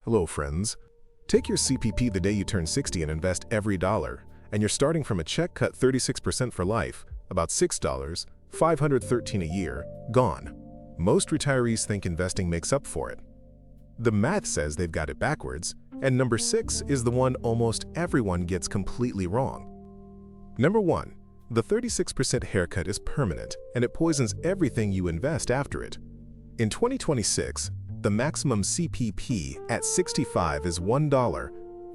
Hello, friends. Take your CPP the day you turn 60 and invest every dollar, and you're starting from a check cut 36% for life, about $6, $513 a year, gone. Most retirees think investing makes up for it. The math says they've got it backwards, and number 6 is the one almost everyone gets completely wrong. Number 1. The 36% haircut is permanent, and it poisons everything you invest after it. In 2026, the maximum CPP at 65 is $1,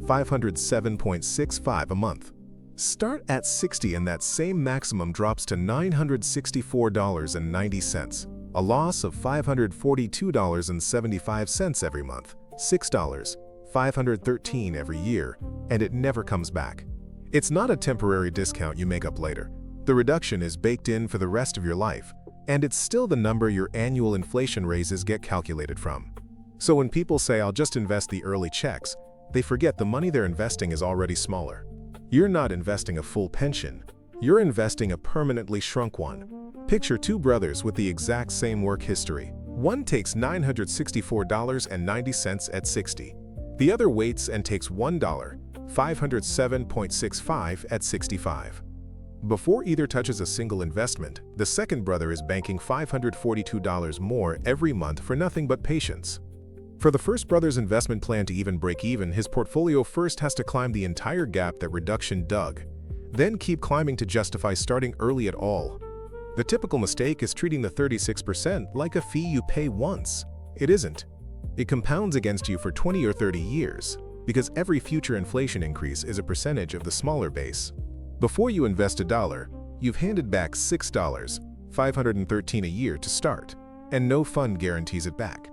$507.65 a month. Start at 60 and that same maximum drops to $964.90, a loss of $542.75 every month, $6, $513 every year, and it never comes back. It's not a temporary discount you make up later. The reduction is baked in for the rest of your life, and it's still the number your annual inflation raises get calculated from. So when people say, "I'll just invest the early checks," they forget the money they're investing is already smaller. You're not investing a full pension. You're investing a permanently shrunk one. Picture two brothers with the exact same work history. One takes $964.90 at 60. The other waits and takes $1, $507.65 at 65. Before either touches a single investment, the second brother is banking $542 more every month for nothing but patience. For the first brother's investment plan to even break even, his portfolio first has to climb the entire gap that reduction dug, then keep climbing to justify starting early at all. The typical mistake is treating the 36% like a fee you pay once. It isn't. It compounds against you for 20 or 30 years, because every future inflation increase is a percentage of the smaller base. Before you invest $1, you've handed back $6, $513 a year to start, and no fund guarantees it back.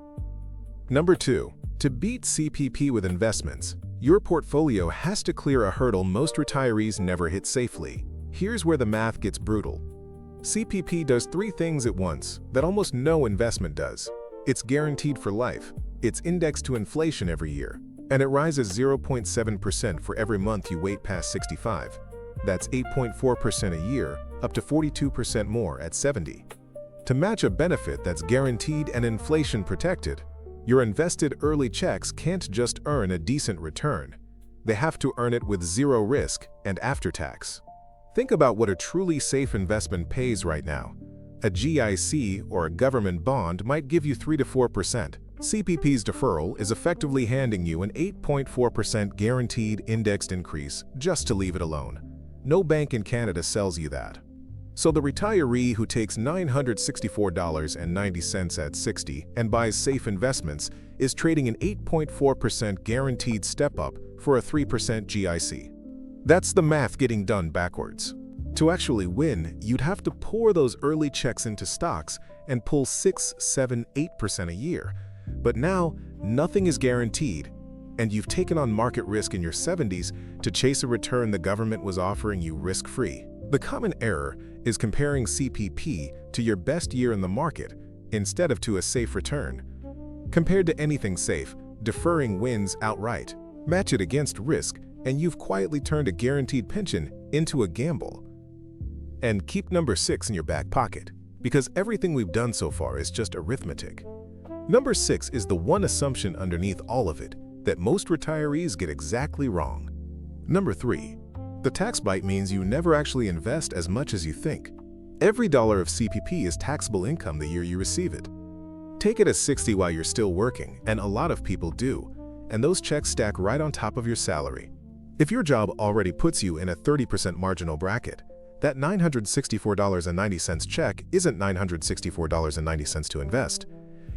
Number 2. To beat CPP with investments, your portfolio has to clear a hurdle most retirees never hit safely. Here's where the math gets brutal. CPP does 3 things at once that almost no investment does. It's guaranteed for life, it's indexed to inflation every year, and it rises 0.7% for every month you wait past 65. That's 8.4% a year, up to 42% more at 70. To match a benefit that's guaranteed and inflation protected, your invested early checks can't just earn a decent return. They have to earn it with zero risk and after tax. Think about what a truly safe investment pays right now. A GIC or a government bond might give you 3 to 4%. CPP's deferral is effectively handing you an 8.4% guaranteed indexed increase just to leave it alone. No bank in Canada sells you that. So the retiree who takes $964.90 at 60 and buys safe investments is trading an 8.4% guaranteed step-up for a 3% GIC. That's the math getting done backwards. To actually win, you'd have to pour those early checks into stocks and pull 6, 7, 8% a year. But now, nothing is guaranteed, and you've taken on market risk in your 70s to chase a return the government was offering you risk-free. The common error is comparing CPP to your best year in the market instead of to a safe return. Compared to anything safe, deferring wins outright. Match it against risk, and you've quietly turned a guaranteed pension into a gamble. And keep number 6 in your back pocket, because everything we've done so far is just arithmetic. Number 6 is the one assumption underneath all of it that most retirees get exactly wrong. Number 3. The tax bite means you never actually invest as much as you think. Every dollar of CPP is taxable income the year you receive it. Take it as 60 while you're still working, and a lot of people do, and those checks stack right on top of your salary. If your job already puts you in a 30% marginal bracket, that $964.90 check isn't $964.90 to invest.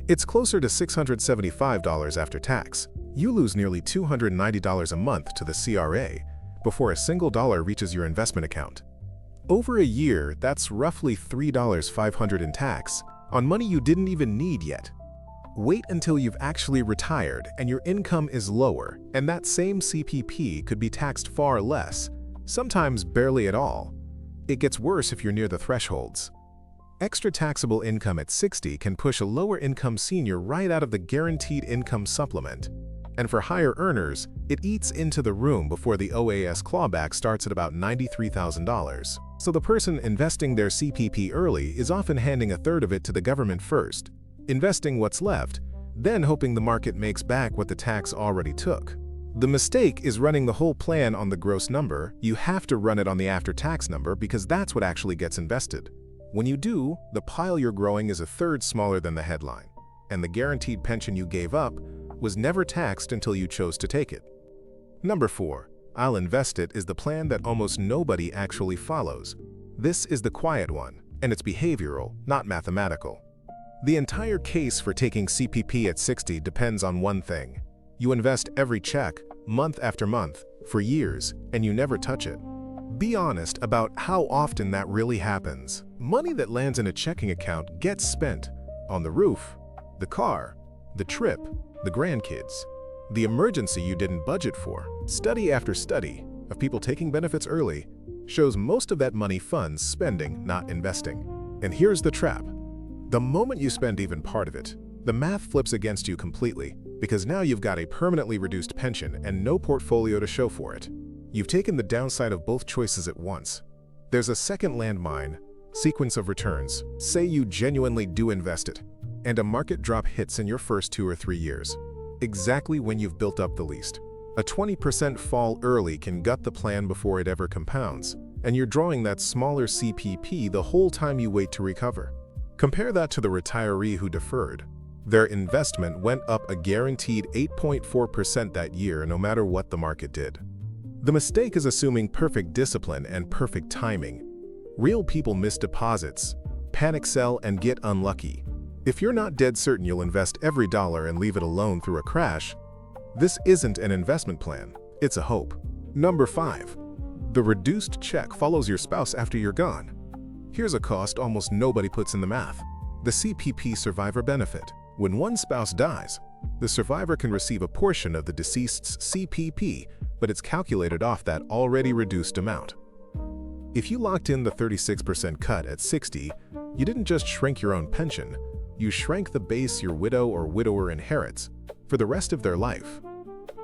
It's closer to $675 after tax. You lose nearly $290 a month to the CRA before a single dollar reaches your investment account. Over a year, that's roughly $3,500 in tax on money you didn't even need yet. Wait until you've actually retired and your income is lower, and that same CPP could be taxed far less, sometimes barely at all. It gets worse if you're near the thresholds. Extra taxable income at 60 can push a lower-income senior right out of the guaranteed income supplement. And for higher earners, it eats into the room before the OAS clawback starts at about $93,000. So the person investing their CPP early is often handing a third of it to the government first, investing what's left, then hoping the market makes back what the tax already took. The mistake is running the whole plan on the gross number. You have to run it on the after-tax number because that's what actually gets invested. When you do, the pile you're growing is a third smaller than the headline, and the guaranteed pension you gave up was never taxed until you chose to take it. Number 4. I'll invest it is the plan that almost nobody actually follows. This is the quiet one, and it's behavioral, not mathematical. The entire case for taking CPP at 60 depends on one thing. You invest every check, month after month, for years, and you never touch it. Be honest about how often that really happens. Money that lands in a checking account gets spent on the roof, the car, the trip, the grandkids, the emergency you didn't budget for. Study after study of people taking benefits early shows most of that money funds spending, not investing. And here's the trap. The moment you spend even part of it, the math flips against you completely because now you've got a permanently reduced pension and no portfolio to show for it. You've taken the downside of both choices at once. There's a second landmine, sequence of returns. Say you genuinely do invest it, and a market drop hits in your first 2 or 3 years, exactly when you've built up the least. A 20% fall early can gut the plan before it ever compounds, and you're drawing that smaller CPP the whole time you wait to recover. Compare that to the retiree who deferred. Their investment went up a guaranteed 8.4% that year no matter what the market did. The mistake is assuming perfect discipline and perfect timing. Real people miss deposits, panic sell, and get unlucky. If you're not dead certain you'll invest every dollar and leave it alone through a crash, this isn't an investment plan, it's a hope. Number 5. The reduced check follows your spouse after you're gone. Here's a cost almost nobody puts in the math. The CPP survivor benefit. When one spouse dies, the survivor can receive a portion of the deceased's CPP, but it's calculated off that already reduced amount. If you locked in the 36% cut at 60, you didn't just shrink your own pension, you shrank the base your widow or widower inherits for the rest of their life.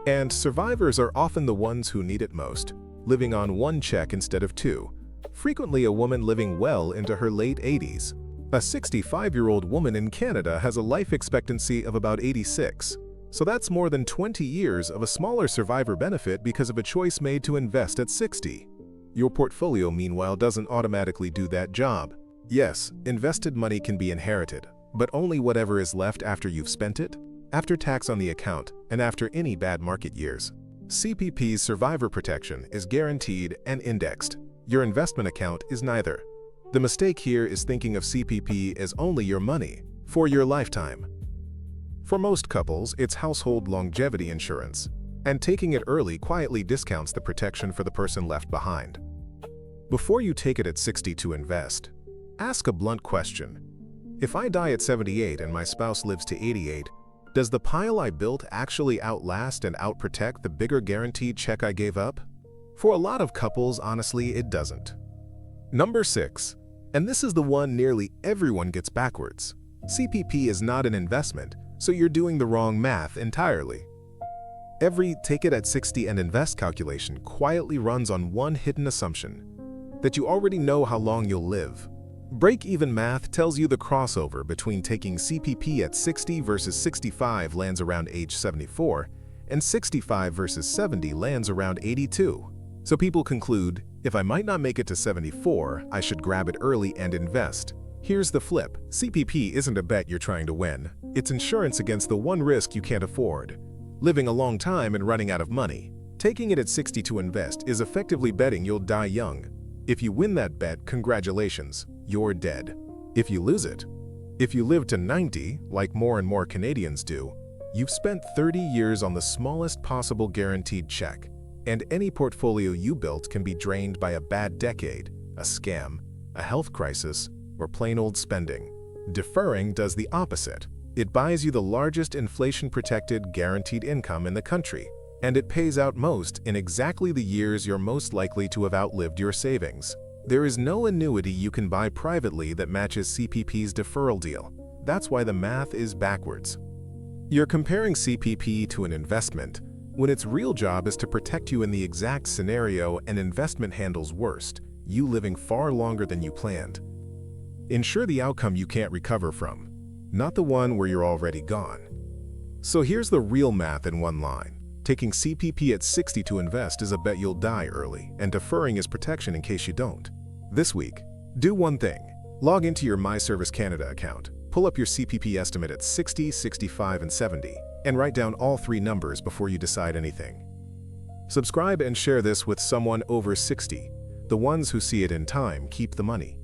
And survivors are often the ones who need it most, living on one check instead of 2, frequently a woman living well into her late 80s. A 65-year-old woman in Canada has a life expectancy of about 86, so that's more than 20 years of a smaller survivor benefit because of a choice made to invest at 60. Your portfolio, meanwhile, doesn't automatically do that job. Yes, invested money can be inherited, but only whatever is left after you've spent it, after tax on the account, and after any bad market years. CPP's survivor protection is guaranteed and indexed. Your investment account is neither. The mistake here is thinking of CPP as only your money for your lifetime. For most couples, it's household longevity insurance, and taking it early quietly discounts the protection for the person left behind. Before you take it at 60 to invest, ask a blunt question. If I die at 78 and my spouse lives to 88, does the pile I built actually outlast and outprotect the bigger guaranteed check I gave up? For a lot of couples, honestly, it doesn't. Number 6. And this is the one nearly everyone gets backwards. CPP is not an investment, so you're doing the wrong math entirely. Every take it at 60 and invest calculation quietly runs on one hidden assumption, that you already know how long you'll live. Break-even math tells you the crossover between taking CPP at 60 versus 65 lands around age 74, and 65 versus 70 lands around 82. So people conclude, if I might not make it to 74, I should grab it early and invest. Here's the flip. CPP isn't a bet you're trying to win. It's insurance against the one risk you can't afford: living a long time and running out of money. Taking it at 60 to invest is effectively betting you'll die young. If you win that bet, congratulations, you're dead. If you lose it, if you live to 90, like more and more Canadians do, you've spent 30 years on the smallest possible guaranteed check. And any portfolio you built can be drained by a bad decade, a scam, a health crisis, or plain old spending. Deferring does the opposite. It buys you the largest inflation-protected guaranteed income in the country, and it pays out most in exactly the years you're most likely to have outlived your savings. There is no annuity you can buy privately that matches CPP's deferral deal. That's why the math is backwards. You're comparing CPP to an investment, when its real job is to protect you in the exact scenario an investment handles worst, you living far longer than you planned. Ensure the outcome you can't recover from, not the one where you're already gone. So here's the real math in one line. Taking CPP at 60 to invest is a bet you'll die early, and deferring is protection in case you don't. This week, do one thing. Log into your MyService Canada account, pull up your CPP estimate at 60, 65, and 70, and write down all three numbers before you decide anything. Subscribe and share this with someone over 60. The ones who see it in time keep the money.